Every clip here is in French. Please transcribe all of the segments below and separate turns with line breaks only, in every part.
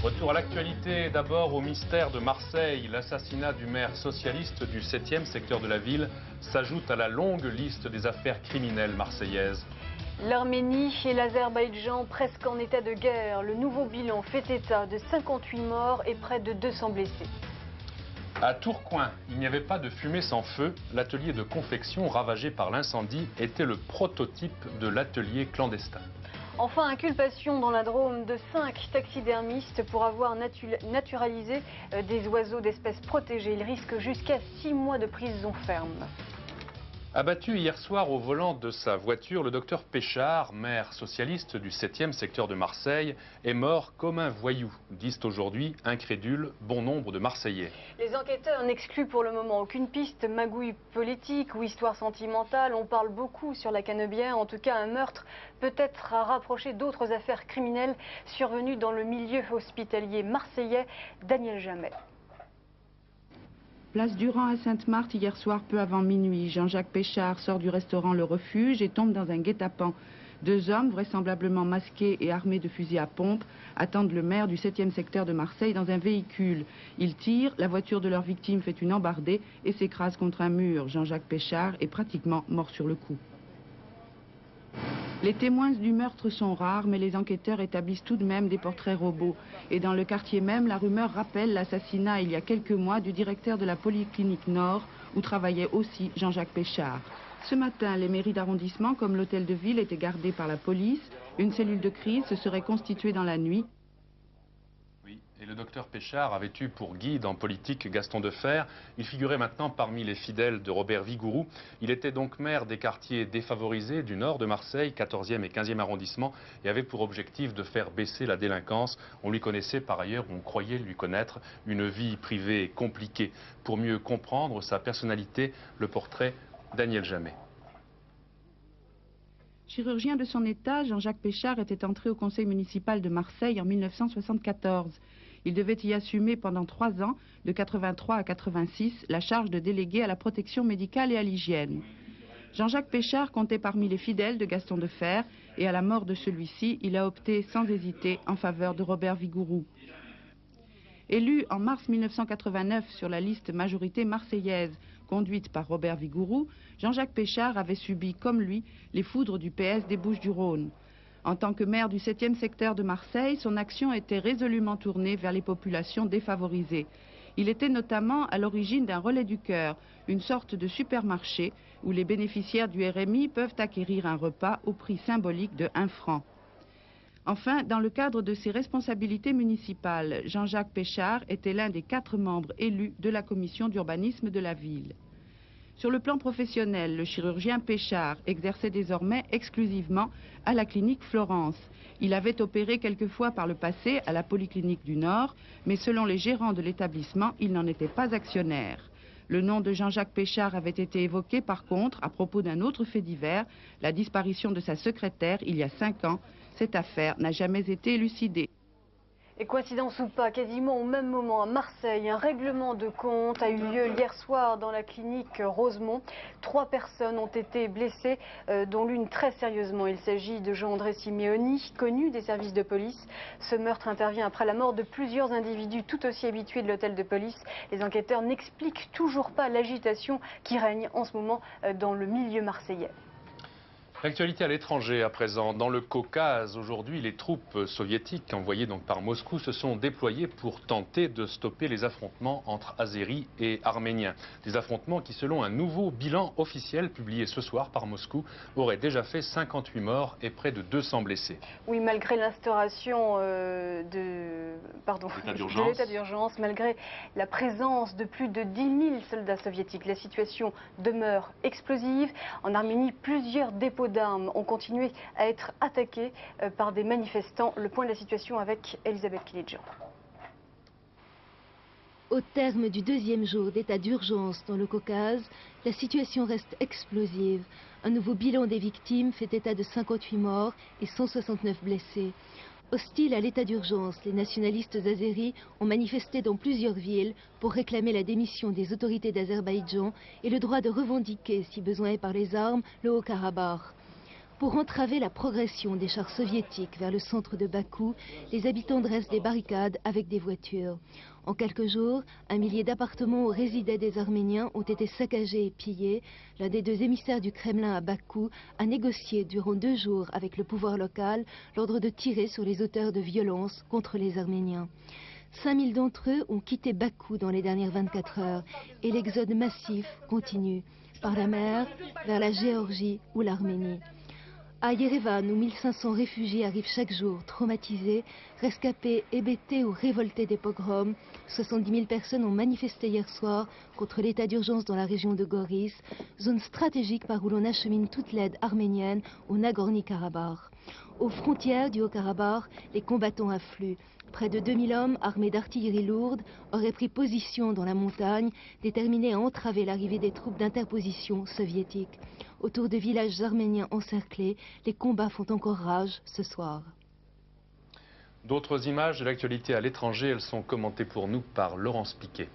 Retour à l'actualité, d'abord au mystère de Marseille. L'assassinat du maire socialiste du 7e secteur de la ville s'ajoute à la longue liste des affaires criminelles marseillaises.
L'Arménie et l'Azerbaïdjan presque en état de guerre. Le nouveau bilan fait état de 58 morts et près de 200 blessés.
À Tourcoing, il n'y avait pas de fumée sans feu. L'atelier de confection ravagé par l'incendie était le prototype de l'atelier clandestin.
Enfin, inculpation dans la Drôme de 5 taxidermistes pour avoir naturalisé des oiseaux d'espèces protégées. Ils risquent jusqu'à 6 mois de prison ferme.
Abattu hier soir au volant de sa voiture, le docteur Péchard, maire socialiste du 7e secteur de Marseille, est mort comme un voyou, disent aujourd'hui incrédules bon nombre de Marseillais.
Les enquêteurs n'excluent pour le moment aucune piste, magouille politique ou histoire sentimentale. On parle beaucoup sur la Canebière, en tout cas un meurtre peut-être à rapprocher d'autres affaires criminelles survenues dans le milieu hospitalier marseillais. Daniel Jamet.
Place Durand à Sainte-Marthe, hier soir, peu avant minuit. Jean-Jacques Péchard sort du restaurant Le Refuge et tombe dans un guet-apens. 2 hommes, vraisemblablement masqués et armés de fusils à pompe, attendent le maire du 7e secteur de Marseille dans un véhicule. Ils tirent, la voiture de leur victime fait une embardée et s'écrase contre un mur. Jean-Jacques Péchard est pratiquement mort sur le coup. Les témoins du meurtre sont rares, mais les enquêteurs établissent tout de même des portraits robots. Et dans le quartier même, la rumeur rappelle l'assassinat il y a quelques mois du directeur de la Polyclinique Nord, où travaillait aussi Jean-Jacques Péchard. Ce matin, les mairies d'arrondissement comme l'hôtel de ville étaient gardées par la police. Une cellule de crise se serait constituée dans la nuit.
Oui, et le docteur Péchard avait eu pour guide en politique Gaston Defferre. Il figurait maintenant parmi les fidèles de Robert Vigouroux. Il était donc maire des quartiers défavorisés du nord de Marseille, 14e et 15e arrondissement, et avait pour objectif de faire baisser la délinquance. On lui connaissait par ailleurs, on croyait lui connaître, une vie privée compliquée. Pour mieux comprendre sa personnalité, le portrait Daniel Jamet.
Chirurgien de son état, Jean-Jacques Péchard était entré au conseil municipal de Marseille en 1974. Il devait y assumer pendant 3 ans, de 83 à 86, la charge de délégué à la protection médicale et à l'hygiène. Jean-Jacques Péchard comptait parmi les fidèles de Gaston Defferre et à la mort de celui-ci, il a opté sans hésiter en faveur de Robert Vigouroux. Élu en mars 1989 sur la liste majorité marseillaise conduite par Robert Vigouroux, Jean-Jacques Péchard avait subi, comme lui, les foudres du PS des Bouches-du-Rhône. En tant que maire du 7e secteur de Marseille, son action était résolument tournée vers les populations défavorisées. Il était notamment à l'origine d'un relais du cœur, une sorte de supermarché où les bénéficiaires du RMI peuvent acquérir un repas au prix symbolique de 1 franc. Enfin, dans le cadre de ses responsabilités municipales, Jean-Jacques Péchard était l'un des 4 membres élus de la commission d'urbanisme de la ville. Sur le plan professionnel, le chirurgien Péchard exerçait désormais exclusivement à la clinique Florence. Il avait opéré quelquefois par le passé à la Polyclinique du Nord, mais selon les gérants de l'établissement, il n'en était pas actionnaire. Le nom de Jean-Jacques Péchard avait été évoqué par contre à propos d'un autre fait divers, la disparition de sa secrétaire il y a 5 ans. Cette affaire n'a jamais été élucidée.
Et coïncidence ou pas, quasiment au même moment à Marseille, un règlement de compte a eu lieu hier soir dans la clinique Rosemont. 3 personnes ont été blessées, dont l'une très sérieusement. Il s'agit de Jean-André Simeoni, connu des services de police. Ce meurtre intervient après la mort de plusieurs individus tout aussi habitués de l'hôtel de police. Les enquêteurs n'expliquent toujours pas l'agitation qui règne en ce moment dans le milieu marseillais.
L'actualité à l'étranger à présent. Dans le Caucase, aujourd'hui, les troupes soviétiques envoyées donc par Moscou se sont déployées pour tenter de stopper les affrontements entre Azéris et Arméniens. Des affrontements qui, selon un nouveau bilan officiel publié ce soir par Moscou, auraient déjà fait 58 morts et près de 200 blessés.
Oui, malgré l'instauration de l'état d'urgence, malgré la présence de plus de 10 000 soldats soviétiques, la situation demeure explosive. En Arménie, plusieurs dépôts d'armes ont continué à être attaqués par des manifestants. Le point de la situation avec Elisabeth Kilidjan.
Au terme du 2e jour d'état d'urgence dans le Caucase, la situation reste explosive. Un nouveau bilan des victimes fait état de 58 morts et 169 blessés. Hostiles à l'état d'urgence, les nationalistes azéris ont manifesté dans plusieurs villes pour réclamer la démission des autorités d'Azerbaïdjan et le droit de revendiquer, si besoin est par les armes, le Haut-Karabakh. Pour entraver la progression des chars soviétiques vers le centre de Bakou, les habitants dressent des barricades avec des voitures. En quelques jours, 1 millier d'appartements où résidaient des Arméniens ont été saccagés et pillés. L'un des 2 émissaires du Kremlin à Bakou a négocié durant 2 jours avec le pouvoir local l'ordre de tirer sur les auteurs de violences contre les Arméniens. 5000 d'entre eux ont quitté Bakou dans les dernières 24 heures et l'exode massif continue par la mer vers la Géorgie ou l'Arménie. À Yerevan, où 1500 réfugiés arrivent chaque jour, traumatisés, rescapés, hébétés ou révoltés des pogroms, 70 000 personnes ont manifesté hier soir contre l'état d'urgence dans la région de Goris, zone stratégique par où l'on achemine toute l'aide arménienne au Nagorno-Karabakh. Aux frontières du Haut-Karabakh, les combattants affluent. Près de 2000 hommes armés d'artillerie lourde auraient pris position dans la montagne, déterminés à entraver l'arrivée des troupes d'interposition soviétiques. Autour de villages arméniens encerclés, les combats font encore rage ce soir.
D'autres images de l'actualité à l'étranger, elles sont commentées pour nous par Laurence Piquet.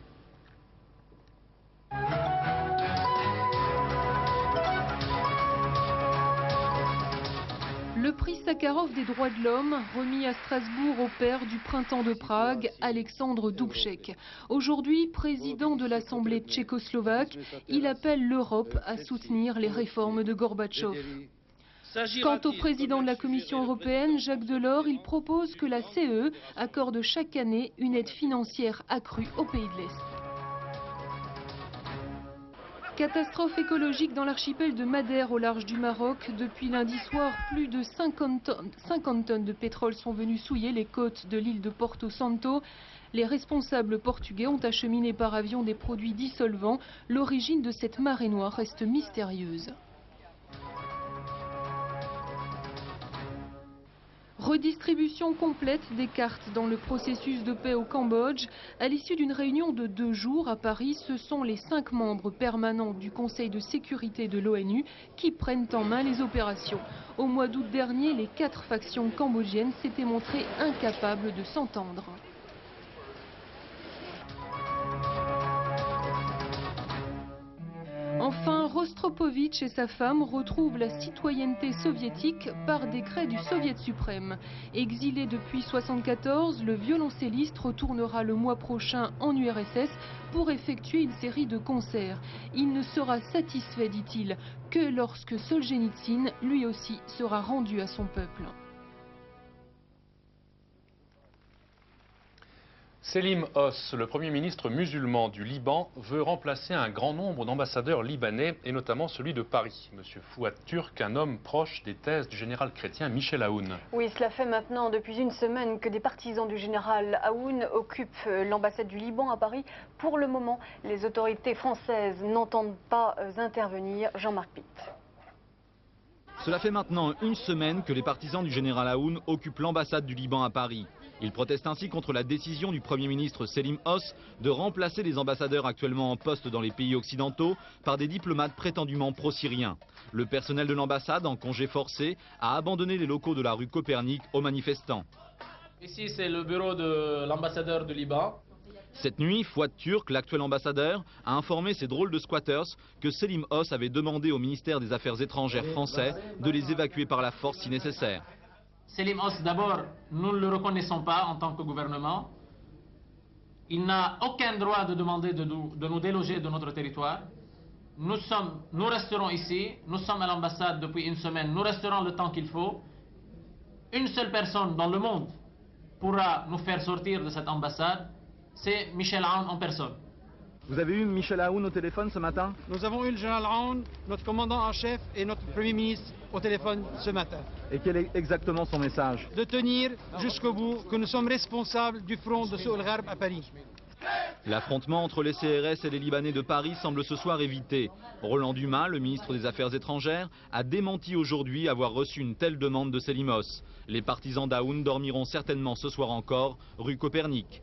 Le prix Sakharov des droits de l'homme, remis à Strasbourg au père du printemps de Prague, Alexandre Dubček. Aujourd'hui, président de l'Assemblée tchécoslovaque, il appelle l'Europe à soutenir les réformes de Gorbatchev. Quant au président de la Commission européenne, Jacques Delors, il propose que la CE accorde chaque année une aide financière accrue aux pays de l'Est. Catastrophe écologique dans l'archipel de Madère au large du Maroc. Depuis lundi soir, plus de 50 tonnes de pétrole sont venues souiller les côtes de l'île de Porto Santo. Les responsables portugais ont acheminé par avion des produits dissolvants. L'origine de cette marée noire reste mystérieuse. Redistribution complète des cartes dans le processus de paix au Cambodge. À l'issue d'une réunion de 2 jours à Paris, ce sont les 5 membres permanents du Conseil de sécurité de l'ONU qui prennent en main les opérations. Au mois d'août dernier, les 4 factions cambodgiennes s'étaient montrées incapables de s'entendre. Enfin, Rostropovitch et sa femme retrouvent la citoyenneté soviétique par décret du Soviet suprême. Exilé depuis 1974, le violoncelliste retournera le mois prochain en URSS pour effectuer une série de concerts. Il ne sera satisfait, dit-il, que lorsque Solzhenitsyn, lui aussi, sera rendu à son peuple.
Selim Oss, le Premier ministre musulman du Liban, veut remplacer un grand nombre d'ambassadeurs libanais, et notamment celui de Paris. Monsieur Fouad Turk, un homme proche des thèses du général chrétien Michel Aoun.
Oui, cela fait maintenant depuis une semaine que des partisans du général Aoun occupent l'ambassade du Liban à Paris. Pour le moment, les autorités françaises n'entendent pas intervenir. Jean-Marc Pitt.
Cela fait maintenant une semaine que les partisans du général Aoun occupent l'ambassade du Liban à Paris. Ils protestent ainsi contre la décision du Premier ministre Selim Oss de remplacer les ambassadeurs actuellement en poste dans les pays occidentaux par des diplomates prétendument pro-syriens. Le personnel de l'ambassade, en congé forcé, a abandonné les locaux de la rue Copernic aux manifestants.
Ici, c'est le bureau de l'ambassadeur du Liban.
Cette nuit, Fouad Turk, l'actuel ambassadeur, a informé ces drôles de squatters que Selim Oss avait demandé au ministère des Affaires étrangères français de les évacuer par la force si nécessaire.
Selim Oss, d'abord, nous ne le reconnaissons pas en tant que gouvernement. Il n'a aucun droit de demander de nous déloger de notre territoire. Nous resterons ici, nous sommes à l'ambassade depuis une semaine, nous resterons le temps qu'il faut. Une seule personne dans le monde pourra nous faire sortir de cette ambassade, c'est Michel Aoun en personne.
Vous avez eu Michel Aoun au téléphone ce matin?
Nous avons eu le général Aoun, notre commandant en chef et notre Premier ministre au téléphone ce matin.
Et quel est exactement son message?
De tenir jusqu'au bout que nous sommes responsables du front de Soul Gharb à Paris.
L'affrontement entre les CRS et les Libanais de Paris semble ce soir évité. Roland Dumas, le ministre des Affaires étrangères, a démenti aujourd'hui avoir reçu une telle demande de Selim Oss. Les partisans d'Aoun dormiront certainement ce soir encore rue Copernic.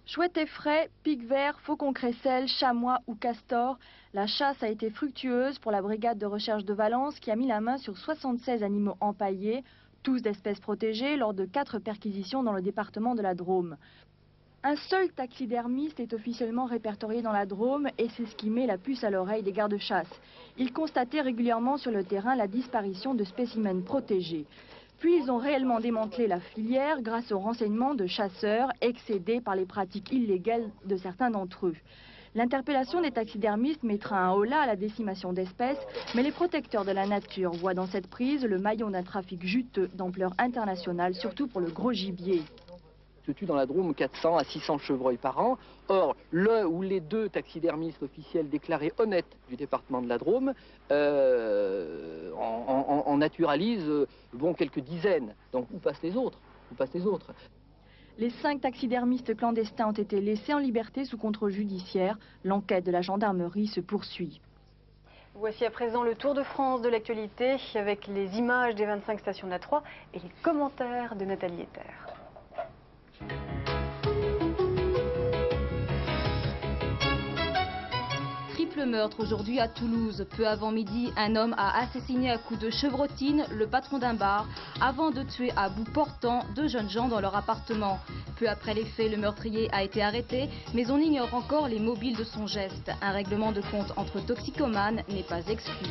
Chouettes et frais, pics verts, faucons crécelles, chamois ou castors, la chasse a été fructueuse pour la brigade de recherche de Valence qui a mis la main sur 76 animaux empaillés, tous d'espèces protégées, lors de 4 perquisitions dans le département de la Drôme. Un seul taxidermiste est officiellement répertorié dans la Drôme et c'est ce qui met la puce à l'oreille des gardes-chasse. Ils constataient régulièrement sur le terrain la disparition de spécimens protégés. Puis ils ont réellement démantelé la filière grâce aux renseignements de chasseurs excédés par les pratiques illégales de certains d'entre eux. L'interpellation des taxidermistes mettra un holà à la décimation d'espèces, mais les protecteurs de la nature voient dans cette prise le maillon d'un trafic juteux d'ampleur internationale, surtout pour le gros gibier.
Se tue dans la Drôme 400 à 600 chevreuils par an. Or, le ou les 2 taxidermistes officiels déclarés honnêtes du département de la Drôme en naturalisent quelques dizaines. Donc où passent les autres?
Les 5 taxidermistes clandestins ont été laissés en liberté sous contrôle judiciaire. L'enquête de la gendarmerie se poursuit.
Voici à présent le tour de France de l'actualité avec les images des 25 stations de la 3 et les commentaires de Nathalie Ether.
Triple meurtre aujourd'hui à Toulouse. Peu avant midi, un homme a assassiné à coups de chevrotine le patron d'un bar avant de tuer à bout portant 2 jeunes gens dans leur appartement. Peu après les faits, le meurtrier a été arrêté, mais on ignore encore les mobiles de son geste. Un règlement de compte entre toxicomanes n'est pas exclu.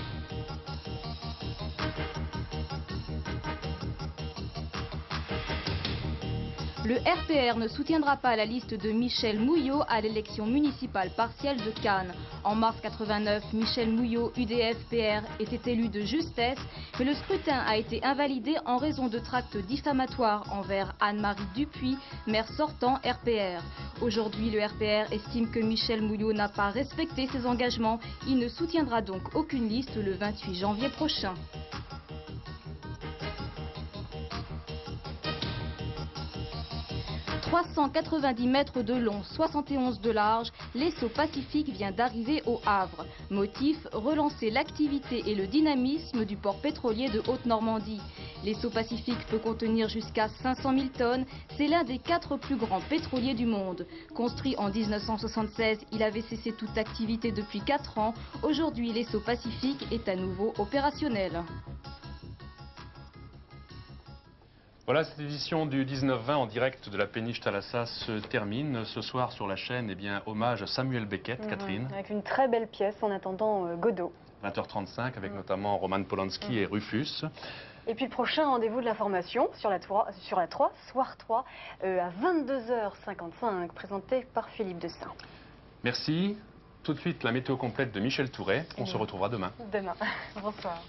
Le RPR ne soutiendra pas la liste de Michel Mouillot à l'élection municipale partielle de Cannes. En mars 89, Michel Mouillot, UDF-PR, était élu de justesse, mais le scrutin a été invalidé en raison de tracts diffamatoires envers Anne-Marie Dupuis, maire sortant RPR. Aujourd'hui, le RPR estime que Michel Mouillot n'a pas respecté ses engagements. Il ne soutiendra donc aucune liste le 28 janvier prochain. « 390 mètres de long, 71 de large, l'Esso Pacifique vient d'arriver au Havre. Motif, relancer l'activité et le dynamisme du port pétrolier de Haute-Normandie. L'Esso Pacifique peut contenir jusqu'à 500 000 tonnes. C'est l'un des 4 plus grands pétroliers du monde. Construit en 1976, il avait cessé toute activité depuis 4 ans. Aujourd'hui, l'Esso Pacifique est à nouveau opérationnel.
Voilà, cette édition du 19-20 en direct de la péniche Thalassa se termine. Ce soir sur la chaîne, hommage à Samuel Beckett, Catherine.
Avec une très belle pièce en attendant Godot.
20h35 avec notamment Roman Polanski et Rufus.
Et puis le prochain rendez-vous de l'information sur la 3, soir 3, à 22h55, présenté par Philippe Dessin.
Merci. Tout de suite, la météo complète de Michel Touret. On se retrouvera demain.
Demain. Bonsoir.